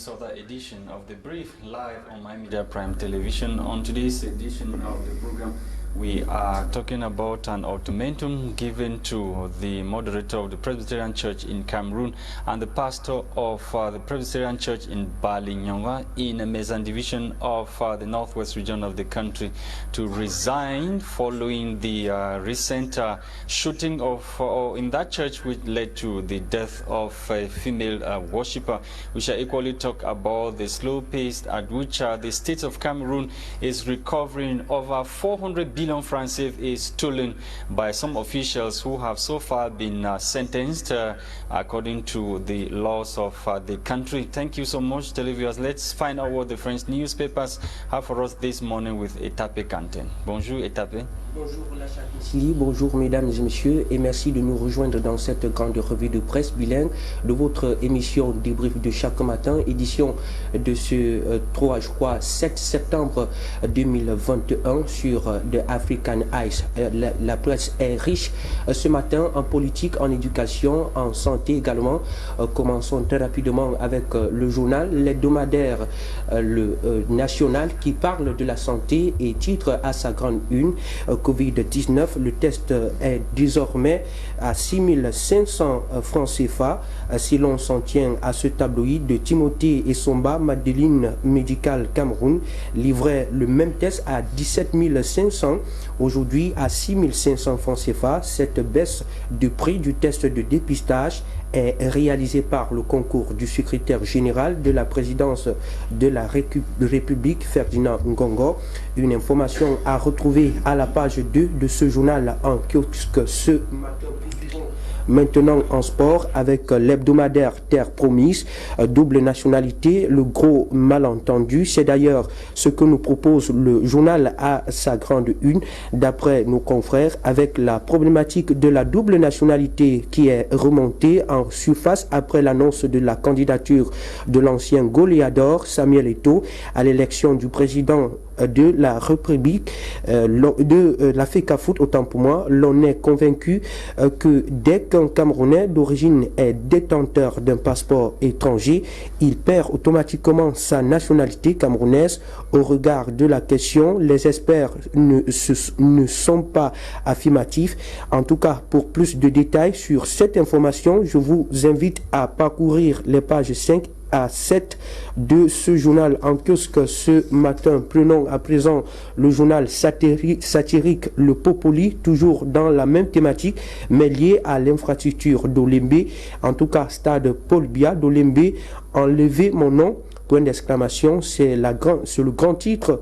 this other edition of The Brief live on My Media Prime Television. On today's edition of the program, we are talking about an ultimatum given to the moderator of the Presbyterian Church in Cameroon and the pastor of the Presbyterian Church in Balinyonga in a Mezan division of the northwest region of the country to resign following the recent shooting of in that church, which led to the death of a female worshipper. We shall equally talk about the slow pace at which the state of Cameroon is recovering over 400 billion francs is stolen by some officials who have so far been sentenced according to the laws of the country. Thank you so much, televiewers. Let's find out what the French newspapers have for us this morning with Etapé Kanten. Bonjour Etapé. Bonjour Lachak, bonjour mesdames et messieurs, et merci de nous rejoindre dans cette grande revue de presse bilingue de votre émission débrief de chaque matin, édition de ce 7 septembre 2021 sur The African Eyes. La presse est riche ce matin en politique, en éducation, en santé également. Commençons très rapidement avec le journal, l'hebdomadaire le national qui parle de la santé et titre à sa grande une Covid-19, le test est désormais à 6500 francs CFA. Si l'on s'en tient à ce tabloïd de Timothée et Somba, Madeleine Médical Cameroun livrait le même test à 17 500, aujourd'hui à 6500 francs CFA. Cette baisse de prix du test de dépistage est réalisée par le concours du secrétaire général de la présidence de la République, Ferdinand Ngongo. Une information à retrouver à la page 2 de ce journal en kiosque ce matin. Maintenant en sport avec l'hebdomadaire Terre Promise, double nationalité, le gros malentendu. C'est d'ailleurs ce que nous propose le journal à sa grande une, d'après nos confrères, avec la problématique de la double nationalité qui est remontée en surface après l'annonce de la candidature de l'ancien goléador Samuel Eto'o à l'élection du président de la République, de la FECAFOOT, autant pour moi. L'on est convaincu que dès qu'un Camerounais d'origine est détenteur d'un passeport étranger, il perd automatiquement sa nationalité camerounaise. Au regard de la question, les experts ne sont pas affirmatifs. En tout cas, pour plus de détails sur cette information, je vous invite à parcourir les pages 5 à 7 de ce journal en kiosque ce matin. Prenons à présent le journal satirique Le Popoli, toujours dans la même thématique, mais lié à l'infrastructure d'Olembe. En tout cas, stade Paul Biya d'Olembe, enlevez mon nom. Point d'exclamation, c'est le grand titre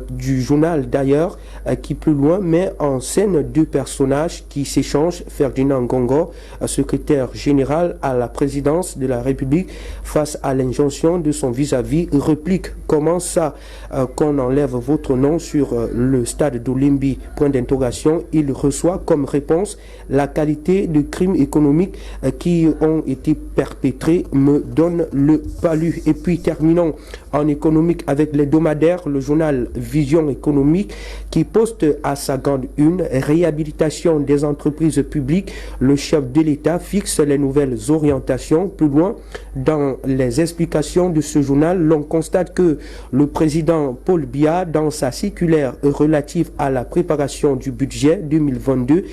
du journal d'ailleurs, qui plus loin met en scène deux personnages qui s'échangent. Ferdinand Ngongo, secrétaire général à la présidence de la République, face à l'injonction de son vis-à-vis, réplique: comment ça qu'on enlève votre nom sur le stade d'Olembe? Point d'interrogation. Il reçoit comme réponse: la qualité de crimes économiques qui ont été perpétrés me donne le palu. Et puis terminons en économique avec l'hebdomadaire, le journal Vision économique, qui poste à sa grande une: réhabilitation des entreprises publiques. Le chef de l'État fixe les nouvelles orientations. Plus loin, dans les explications de ce journal, l'on constate que le président Paul Biya, dans sa circulaire relative à la préparation du budget 2022,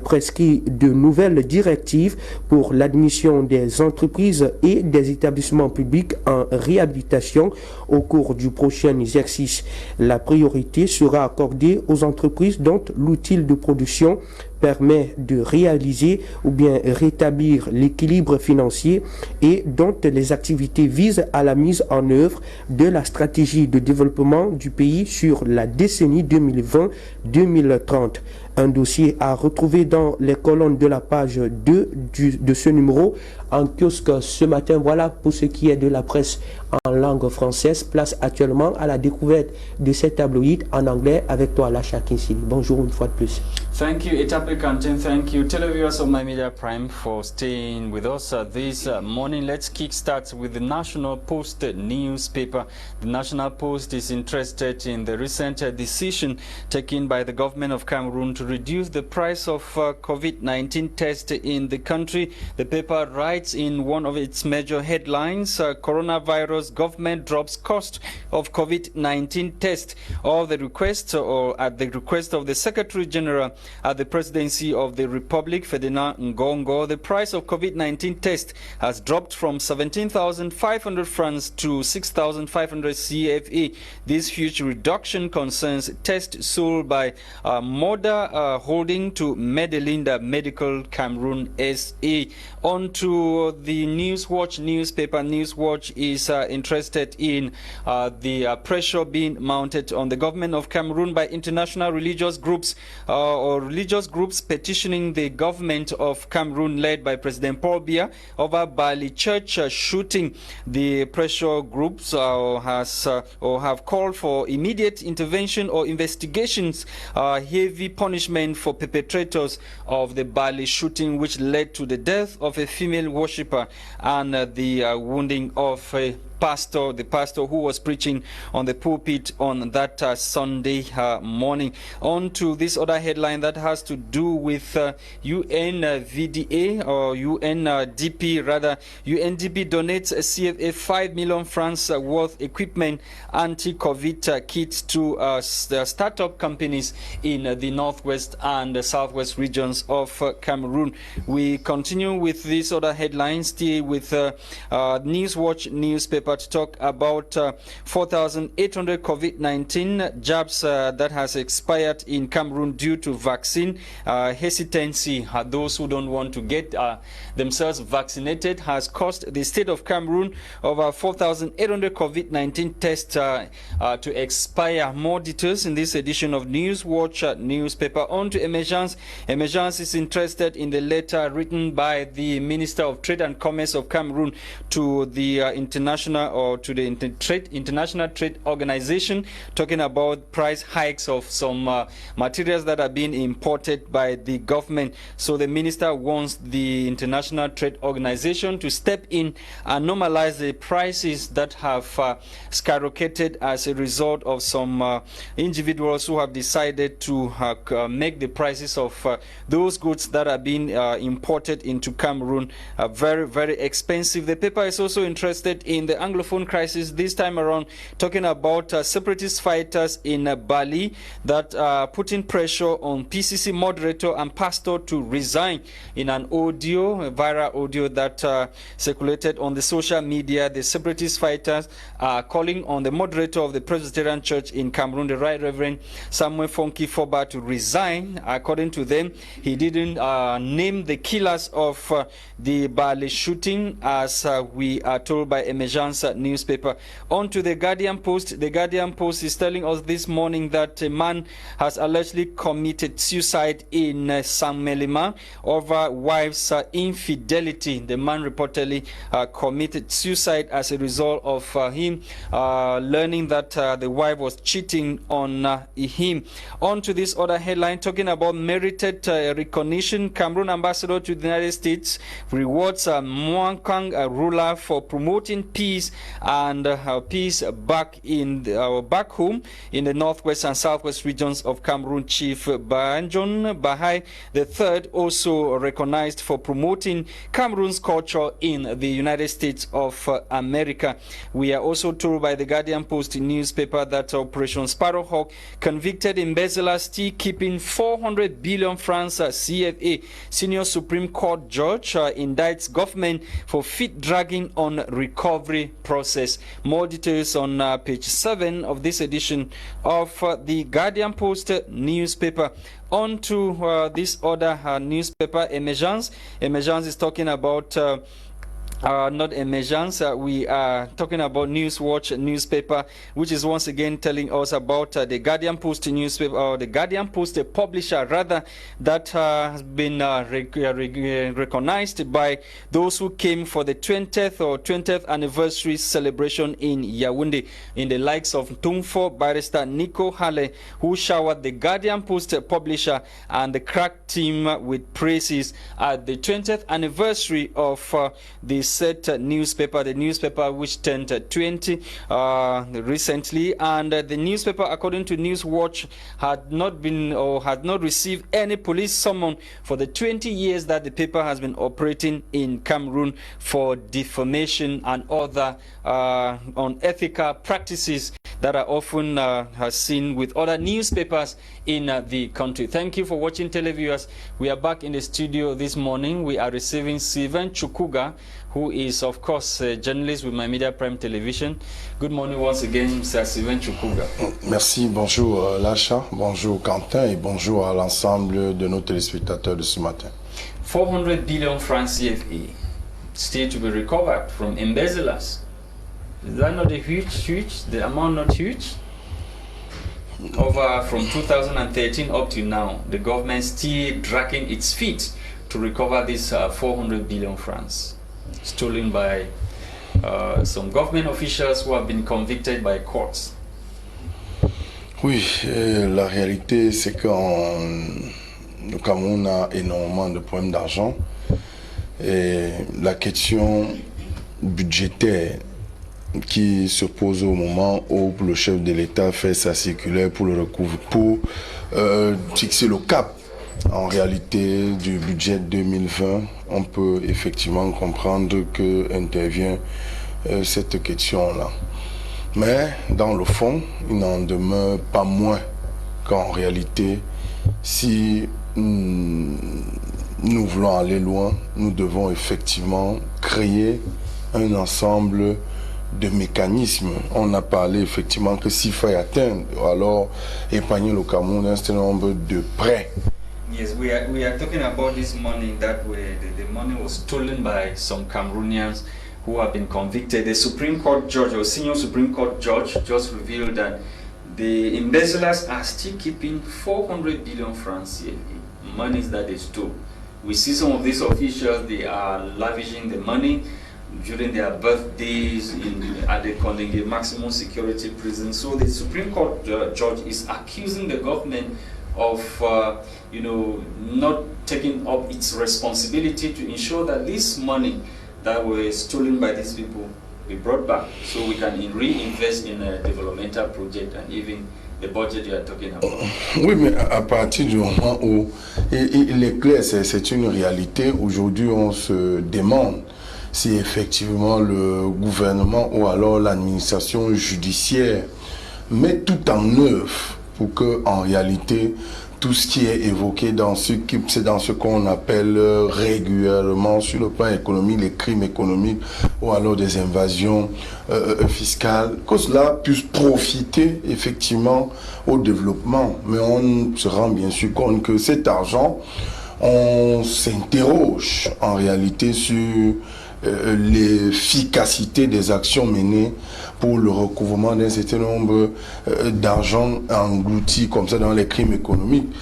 prescrit de nouvelles directives pour l'admission des entreprises et des établissements publics en réhabilitation au cours du prochain exercice. La priorité sera accordée aux entreprises dont l'outil de production permet de réaliser ou bien rétablir l'équilibre financier et dont les activités visent à la mise en œuvre de la stratégie de développement du pays sur la décennie 2020-2030. Un dossier à retrouver dans les colonnes de la page 2 de ce numéro en kiosque ce matin. Voilà pour ce qui est de la presse en langue française. Place actuellement à la découverte de ces tabloïds en anglais avec toi, Lachak. Bonjour une fois de plus. Thank you, Etape Kantin. Thank you, televiewers of My Media Prime, for staying with us this morning. Let's kickstart with the National Post newspaper. The National Post is interested in the recent decision taken by the government of Cameroon to reduce the price of COVID-19 tests in the country. The paper writes in one of its major headlines, coronavirus government drops cost of COVID-19 test, or the request, or at the request of the Secretary General at the Presidency of the Republic, Ferdinand Ngongo. The price of COVID-19 test has dropped from 17,500 francs to 6,500 CFA. This huge reduction concerns tests sold by Moda Holding to Medelinda Medical Cameroon SA. On to the Newswatch newspaper. Newswatch is interested in the pressure being mounted on the government of Cameroon by international religious groups or religious groups petitioning the government of Cameroon, led by President Paul Biya, over Bali church shooting. The pressure groups have called for immediate intervention or investigations, heavy punishment for perpetrators of the Bali shooting, which led to the death of a female worshipper and the wounding of a pastor, the pastor who was preaching on the pulpit on that Sunday morning. On to this other headline that has to do with UNVDA or UNDP rather. UNDP donates a CFA 5 million francs worth equipment anti-COVID kits to the startup companies in the northwest and the southwest regions of Cameroon. We continue with these other headlines, still with Newswatch newspaper, to talk about 4,800 COVID-19 jabs that has expired in Cameroon due to vaccine hesitancy. Those who don't want to get themselves vaccinated has cost the state of Cameroon over 4,800 COVID-19 tests to expire. More details in this edition of Newswatch newspaper. On to Emergence. Emergence is interested in the letter written by the Minister of Trade and Commerce of Cameroon to the international Trade Organization, talking about price hikes of some materials that are being imported by the government. So the minister wants the International Trade Organization to step in and normalize the prices that have skyrocketed as a result of some individuals who have decided to make the prices of those goods that are being imported into Cameroon very, very expensive. The paper is also interested in the Anglophone crisis, this time around talking about separatist fighters in Bali that are putting pressure on PCC moderator and pastor to resign. In an audio, viral audio that circulated on the social media, the separatist fighters are calling on the moderator of the Presbyterian Church in Cameroon, the Right Reverend Samuel Fonki Foba, to resign. According to them, he didn't name the killers of the Bali shooting, as we are told by Emergence newspaper. On to the Guardian Post. The Guardian Post is telling us this morning that a man has allegedly committed suicide in Saint-Melema over wife's infidelity. The man reportedly committed suicide as a result of him learning that the wife was cheating on him. On to this other headline talking about merited recognition. Cameroon ambassador to the United States rewards Mwankang ruler for promoting peace and peace back home in the northwest and southwest regions of Cameroon. Chief Banjon Bahai III also recognized for promoting Cameroon's culture in the United States of America. We are also told by the Guardian Post newspaper that Operation Sparrowhawk convicted embezzler still keeping 400 billion francs CFA. Senior Supreme Court judge indicts government for feet dragging on recovery process. More details on page 7 of this edition of the Guardian Post newspaper. On to this other newspaper, Emergence. Emergence is talking about not emergence. We are talking about Newswatch newspaper, which is once again telling us about the Guardian Post newspaper, or the Guardian Post, a publisher rather, that has been recognized by those who came for the 20th anniversary celebration in Yaoundé, in the likes of Tumfo barrister Nico Hale, who showered the Guardian Post publisher and the crack team with praises at the 20th anniversary of the said newspaper, the newspaper which turned 20 recently, and the newspaper, according to Newswatch, had not been or had not received any police summon for the 20 years that the paper has been operating in Cameroon for defamation and other unethical practices that are often seen with other newspapers in the country. Thank you for watching, televiewers. We are back in the studio this morning. We are receiving Sylvain Chukuga, who is, of course, a journalist with My Media Prime Television. Good morning once again, Mr. Sylvain Chukuga. Merci, bonjour Lacha, bonjour Quentin et bonjour à l'ensemble de nos téléspectateurs de ce matin. 400 billion francs CFA still to be recovered from embezzlers. Is that not a huge, the amount not huge? Over from 2013 up to now, the government still dragging its feet to recover this 400 billion francs stolen by some government officials who have been convicted by courts. Oui, la réalité c'est que le Cameroun a énormément de problèmes d'argent et la question budgétaire qui se pose au moment où le chef de l'État fait sa circulaire pour le recouvrer, pour fixer le cap en réalité du budget 2020, on peut effectivement comprendre que intervient cette question-là. Mais dans le fond, il n'en demeure pas moins qu'en réalité, si nous voulons aller loin, nous devons effectivement créer un ensemble de mécanismes. On a parlé effectivement que s'il faut atteindre, alors épargner le Cameroun un certain nombre de prêts. Yes, we are talking about this money that the money was stolen by some Cameroonians who have been convicted. The Supreme Court judge, or senior Supreme Court judge, just revealed that the embezzlers are still keeping 400 billion francs CFA, monies that they stole. We see some of these officials, they are lavishing the money during their birthdays at the Kondenge maximum security prison. So the Supreme Court judge is accusing the government of not taking up its responsibility to ensure that this money that was stolen by these people be brought back, so we can reinvest in a developmental project and even the budget you are talking about. Oui, mais à partir du moment où il est clair, c'est une réalité. Aujourd'hui, on se demande si effectivement le gouvernement ou alors l'administration judiciaire met tout en œuvre pour que, en réalité, tout ce qui est évoqué dans c'est dans ce qu'on appelle régulièrement sur le plan économique, les crimes économiques ou alors des invasions fiscales, que cela puisse profiter effectivement au développement. Mais on se rend bien sûr compte que cet argent, on s'interroge en réalité sur l'efficacité des actions menées pour le recouvrement d'un certain nombre d'argent englouti comme ça dans les crimes économiques.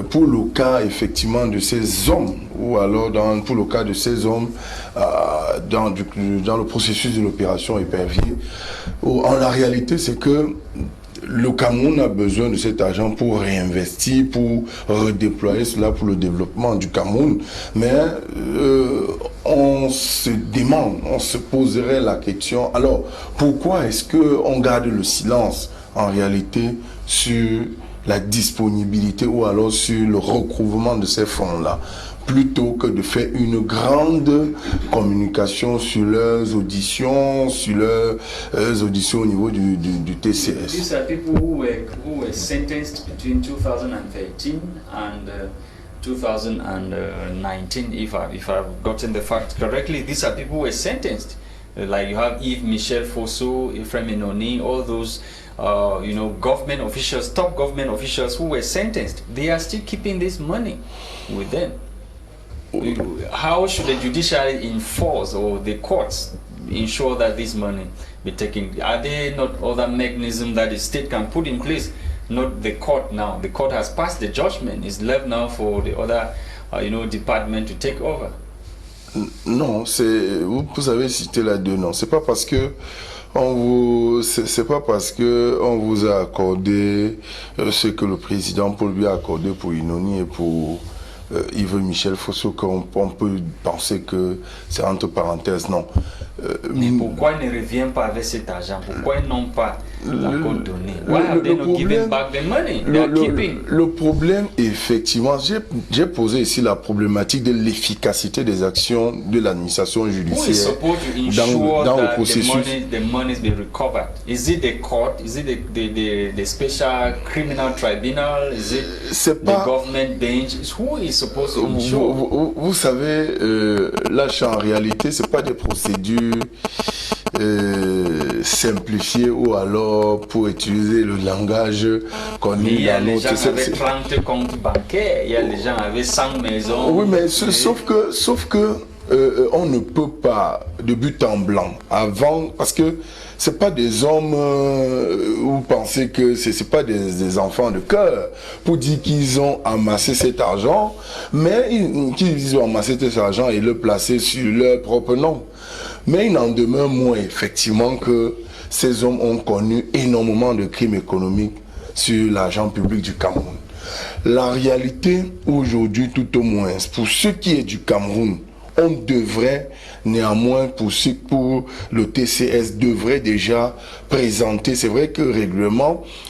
Pour le cas effectivement de ces hommes, ou alors pour le cas de ces hommes dans le processus de l'opération Épervier, en la réalité c'est que le Cameroun a besoin de cet argent pour réinvestir, pour redéployer cela pour le développement du Cameroun. Mais on se demande, on se poserait la question, alors pourquoi est-ce qu'on garde le silence en réalité sur la disponibilité ou alors sur le recouvrement de ces fonds-là, plutôt que de faire une grande communication sur leurs auditions, au niveau du TCS. These are people who were sentenced between 2013 and 2019, if I've gotten the facts correctly. These are people who were sentenced. Like you have Yves Michel Fosso, Ephraim Enoni, all those government officials, top government officials who were sentenced. They are still keeping this money with them. How should the judiciary enforce, or the courts ensure that this money be taken? Are there not other mechanisms that the state can put in place? Not the court now. The court has passed the judgment. It's left now for the other, department to take over. Non, vous avez cité là deux noms. C'est pas parce que c'est pas parce que on vous a accordé ce que le président Paul Biya a accordé pour Inoni et pour Yves Michel Fosso qu'on peut penser que c'est entre parenthèses. Non. Mais pourquoi ils ne reviennent pas avec cet argent? Pourquoi ils n'ont pas encore donné? Why have they not given back the money they are keeping? Le problème, effectivement, j'ai posé ici la problématique de l'efficacité des actions de l'administration judiciaire dans le processus. The money be recovered. Is it the court? Is it the special criminal tribunal? Is it the government bench? Who is supposed to ensure? Vous savez, là, en réalité, c'est pas des procédures simplifiées ou alors pour utiliser le langage qu'on il y a des gens avec 30 comptes bancaires, il y a des gens avec 100 maisons. Oui, mais sauf que on ne peut pas de but en blanc avant, parce que c'est pas des hommes vous pensez que c'est pas des enfants de cœur pour dire qu'ils ont amassé cet argent, mais qu'ils ont amassé cet argent et le placer sur leur propre nom. Mais il n'en demeure moins effectivement que ces hommes ont connu énormément de crimes économiques sur l'argent public du Cameroun. La réalité aujourd'hui, tout au moins, pour ce qui est du Cameroun, on devrait néanmoins, pour le TCS, devrait déjà présenter, c'est vrai que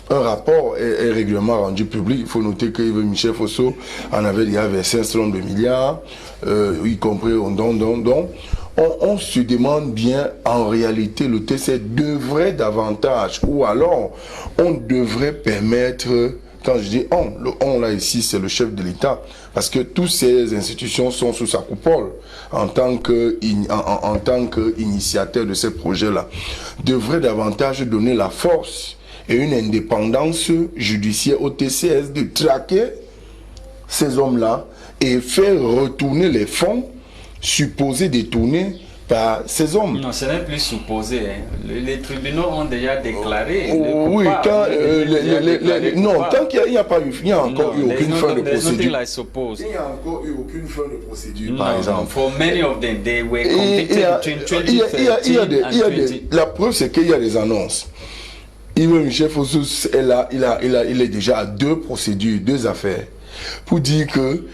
un rapport est règlement rendu public. Il faut noter que Michel Fosso en avait déjà versé un certain nombre de milliards, y compris au don. On se demande bien, en réalité, le TCS devrait davantage, ou alors on devrait permettre. Quand je dis on, le on là ici c'est le chef de l'État, parce que toutes ces institutions sont sous sa coupole en tant qu'initiateur de ces projets-là, devrait davantage donner la force et une indépendance judiciaire au TCS de traquer ces hommes-là et faire retourner les fonds supposés détournés par ces hommes. Non, ce n'est plus supposé. Hein. Les tribunaux ont déjà déclaré. Oui, tant qu'il n'y a pas eu, il n'y a encore eu aucune fin de procédure. Il n'y a encore eu aucune fin de procédure, par exemple. For many of them, they were convicted between 2013 and 2020. La preuve, c'est qu'il y a des annonces. Yves Michel Fosso il est déjà à 2 procédures, 2 affaires, pour dire que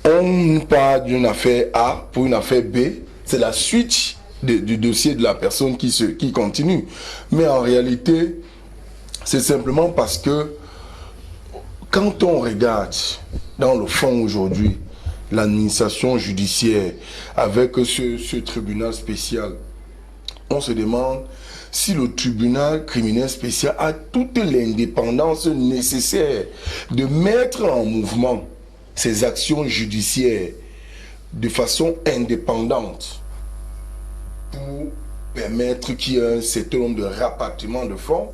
on part d'une affaire A pour une affaire B. C'est la suite du dossier de la personne qui continue. Mais en réalité, c'est simplement parce que quand on regarde dans le fond aujourd'hui, l'administration judiciaire avec ce tribunal spécial, on se demande si le tribunal criminel spécial a toute l'indépendance nécessaire de mettre en mouvement ses actions judiciaires de façon indépendante pour permettre qu'il y ait un certain nombre de rapatriements de fonds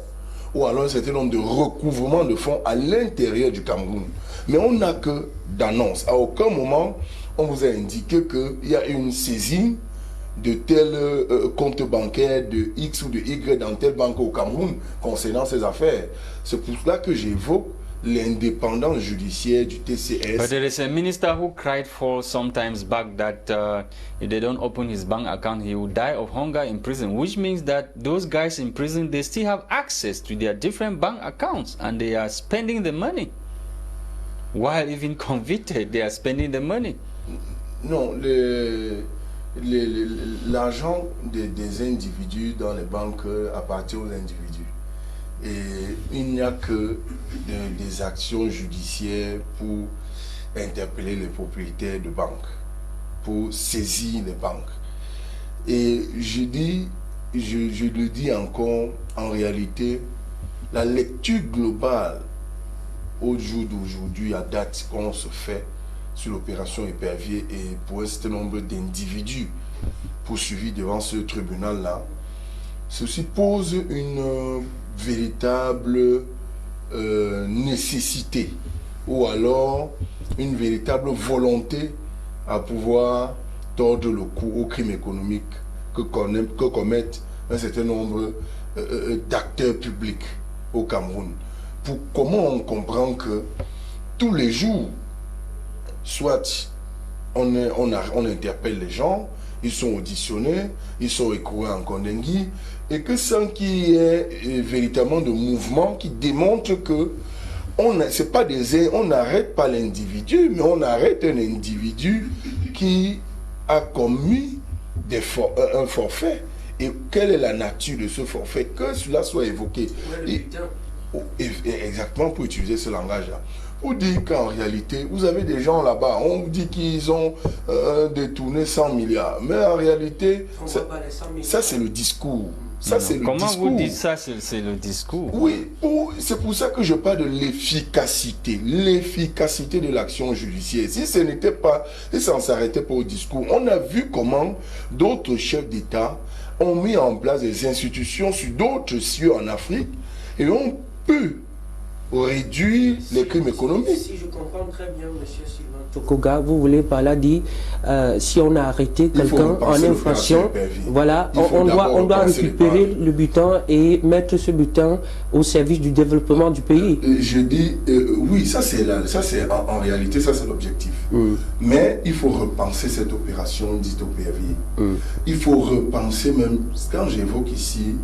ou alors un certain nombre de recouvrements de fonds à l'intérieur du Cameroun. Mais on n'a que d'annonces. À aucun moment, on vous a indiqué qu'il y a une saisie de tel compte bancaire de X ou de Y dans telle banque au Cameroun concernant ces affaires. C'est pour cela que j'évoque l'indépendance judiciaire du TCS. But there is a minister who cried for sometimes back that if they don't open his bank account, he will die of hunger in prison, which means that those guys in prison, they still have access to their different bank accounts and they are spending the money. While even convicted, they are spending the money. Non, l'argent des individus dans les banques appartient aux individus. Et il n'y a que des actions judiciaires pour interpeller les propriétaires de banques, pour saisir les banques. Et je le dis encore, en réalité, la lecture globale au jour d'aujourd'hui, à date qu'on se fait sur l'opération Épervier et pour un certain nombre d'individus poursuivis devant ce tribunal-là, ceci pose une véritable nécessité ou alors une véritable volonté à pouvoir tordre le cou au crime économique que commettent un certain nombre d'acteurs publics au Cameroun. Comment on comprend que tous les jours, soit on interpelle les gens, ils sont auditionnés, ils sont écroués en Kondengui, et que sans qu'il y ait véritablement de mouvement qui démontre que on n'arrête pas l'individu, mais on arrête un individu qui a commis un forfait. Et quelle est la nature de ce forfait? Que cela soit évoqué. Exactement, pour utiliser ce langage-là. Pour dire qu'en réalité, vous avez des gens là-bas, on dit qu'ils ont détourné 100 milliards. Mais en réalité, ça c'est le discours. Comment vous dites ça, c'est le discours? Oui, c'est pour ça que je parle de l'efficacité de l'action judiciaire. Si ça ne s'arrêtait pas au discours, on a vu comment d'autres chefs d'État ont mis en place des institutions sur d'autres cieux en Afrique et on peut réduire les crimes économiques. Si je comprends très bien, M. Sylvain Tchokoga, vous voulez par là dire, si on a arrêté quelqu'un en infraction, voilà, on doit récupérer le butin et mettre ce butin au service du développement du pays. Je dis, oui, ça c'est en réalité, ça c'est l'objectif. Mais il faut repenser cette opération dite OPRV. Il faut repenser même, quand j'évoque ici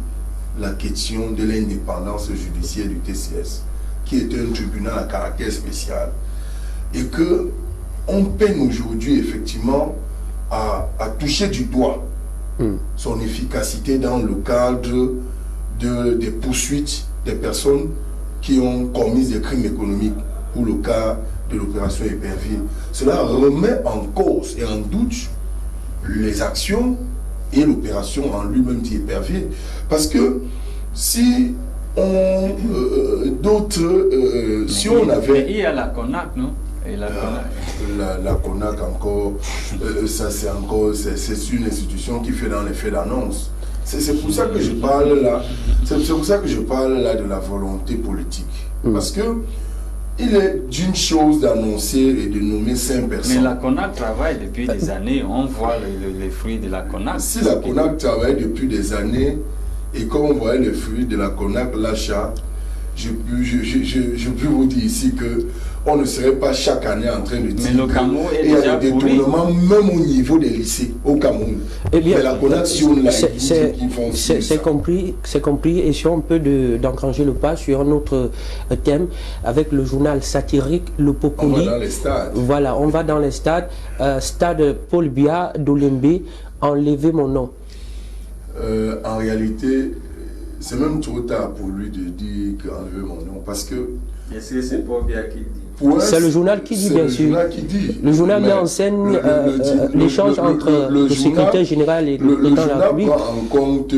la question de l'indépendance judiciaire du TCS, qui est un tribunal à caractère spécial, et que on peine aujourd'hui effectivement à toucher du doigt son efficacité dans le cadre des poursuites des personnes qui ont commis des crimes économiques pour le cas de l'opération Épervier. Cela remet en cause et en doute les actions et l'opération en lui-même dit Épervier. Parce que si si on avait... Il y a la CONAC, non? Et la CONAC encore, c'est une institution qui fait dans les faits d'annonce. C'est pour ça que je parle là. C'est pour ça que je parle là de la volonté politique. Parce que il est d'une chose d'annoncer et de nommer 5 personnes. Mais la CONAC travaille depuis des années. On voit les fruits de la CONAC. Si la CONAC travaille depuis des années, et comme on voyait les fruits de la CONAC, l'achat, je peux vous dire ici que on ne serait pas chaque année en train de dire qu'il y a des détournements même au niveau des lycées au Cameroun. Eh bien, mais la CONAC, si on l'a c'est compris. Et si on peut d'engranger le pas sur un autre thème, avec le journal satirique Le Populi. On va dans les stades. Voilà, on va dans les stades. Stade Paul Biya d'Olembe, enlevez mon nom. En réalité, c'est même trop tard pour lui de dire qu'enlever mon nom, parce que... Est-ce que c'est Paul Biya qui dit? C'est le journal qui dit, bien sûr. Le journal met en scène l'échange entre le secrétaire général et le président de la République. Le journal prend en compte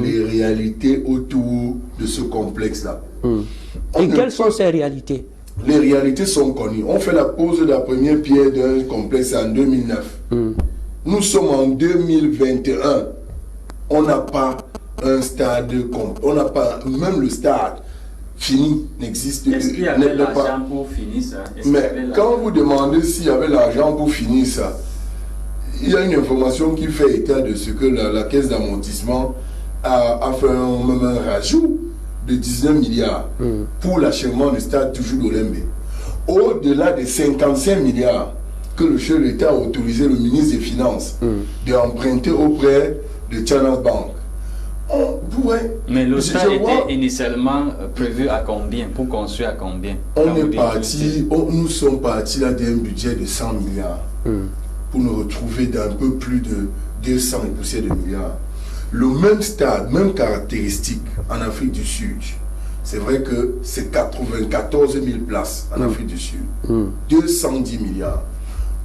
les réalités autour de ce complexe-là. Et quelles sont ces réalités? Les réalités sont connues. On fait la pose de la première pierre d'un complexe en 2009. Nous sommes en 2021. On n'a pas un stade, on n'a pas, même le stade fini n'existe pas. Est-ce qu'il y avait l'argent pour finir ça? Mais quand vous demandez s'il y avait l'argent pour finir ça, il y a une information qui fait état de ce que la caisse d'amortissement a fait même un rajout de 19 milliards pour l'achèvement du stade toujours d'Olembe. Au-delà des 55 milliards que le chef de l'État a autorisé le ministre des Finances d'emprunter auprès de Channel Bank. Mais le stade était initialement prévu à combien? Pour construire à combien? Nous sommes partis là d'un budget de 100 milliards pour nous retrouver d'un peu plus de 200 et poussières de milliards. Le même stade, même caractéristique en Afrique du Sud. C'est vrai que c'est 94 000 places en Afrique du Sud. 210 milliards.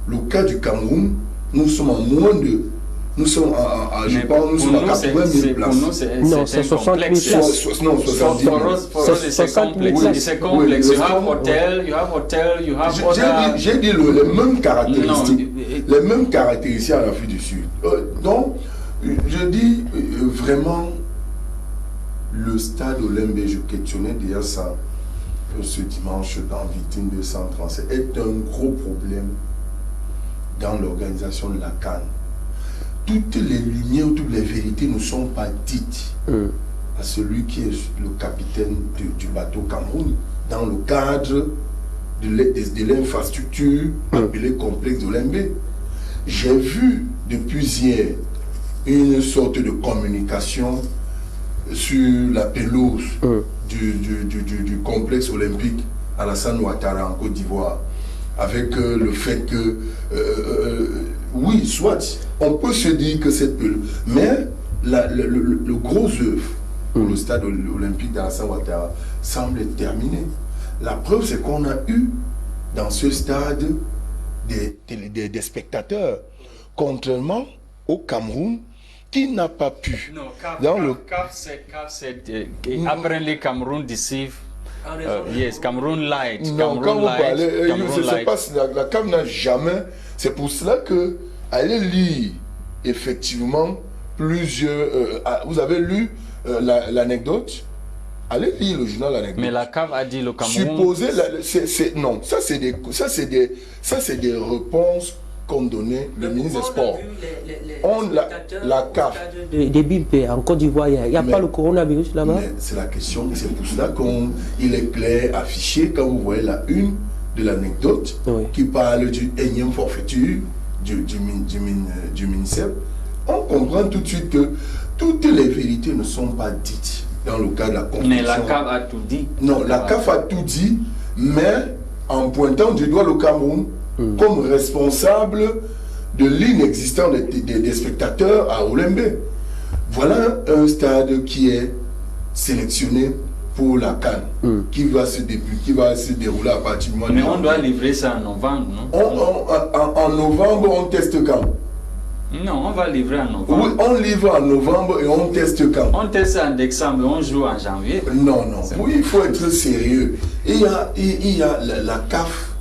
Le cas du Cameroun, nous sommes en moins de... Nous sommes à 80 000 places. Non, c'est 60 000 places. Non, 70 000. C'est complexe. You have hotel, you have other... J'ai dit les mêmes caractéristiques. Les mêmes caractéristiques en Afrique du Sud. Donc, je dis vraiment, le stade Olembe, je questionnais déjà ça ce dimanche dans Victime 237, est un gros problème dans l'organisation de la CAN. Toutes les lumières, toutes les vérités ne sont pas dites à celui qui est le capitaine du bateau Cameroun dans le cadre de l'infrastructure appelée complexe de Olymbe. J'ai vu depuis hier une sorte de communication sur la pelouse du complexe olympique Alassane Ouattara en Côte d'Ivoire, avec le fait que, oui, soit, on peut se dire que cette pelouse, mais le gros œuvre pour le stade olympique d'Alassane Ouattara semble être terminé. La preuve, c'est qu'on a eu dans ce stade des spectateurs, contrairement au Cameroun, qui n'a pas pu. Non, après les Cameroun deceive. Yes, Cameroun Light. Non, quand vous parlez, la CAF n'a jamais. C'est pour cela que allez lire effectivement plusieurs. Vous avez lu l'anecdote. Allez lire le journal l'anecdote. Mais la CAF a dit le Cameroun. Supposez, non, ça c'est des réponses qu'ont donné le ministre des Sports. La CAF. Des BIMP en Côte d'Ivoire, il n'y a pas le coronavirus là-bas. C'est la question, c'est pour cela qu'il est clair, affiché, quand vous voyez la une de l'anecdote, qui parle du énième forfaiture du ministère, on comprend tout de suite que toutes les vérités ne sont pas dites dans le cas de la compétition. Mais la CAF a tout dit. Non, la CAF a tout dit, mais en pointant du doigt le Cameroun comme responsable de l'inexistence des spectateurs à Olymbe. Voilà un stade qui est sélectionné pour la CAN, qui va se dérouler à partir du mois de janvier. Mais on doit livrer ça en novembre, non? En novembre, on teste quand? Non, on va livrer en novembre. Oui, on livre en novembre et on teste quand? On teste en décembre et on joue en janvier. Non. Oui, il faut être sérieux. Il y a la CAF,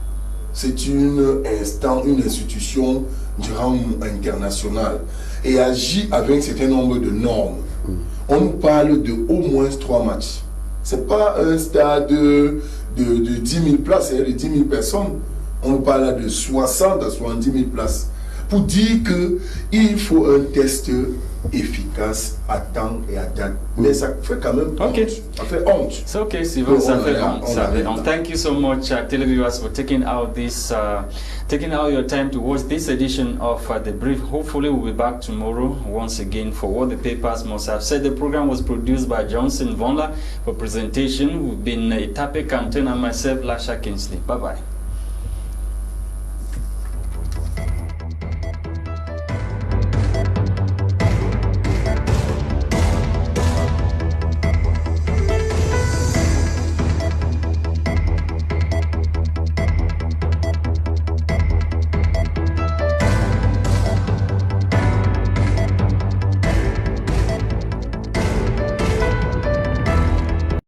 c'est une institution du rang international et agit avec un certain nombre de normes. On nous parle de au moins 3 matchs. Ce n'est pas un stade de 10 000 places, de 10 000 personnes. On nous parle de 60 à 70 000 places. Pour dire qu'il faut un test efficace à temps et à date. Mais ça fait quand même honte. Ça fait honte. It's okay, Sylvain. Ça fait honte. Thank you so much, televiewers, for taking out your time to watch this edition of The Brief. Hopefully, we'll be back tomorrow once again for what the papers must have said. The program was produced by Johnson Vonla. For presentation, we've been Itape Canton and myself, Lasha Kinsley. Bye-bye.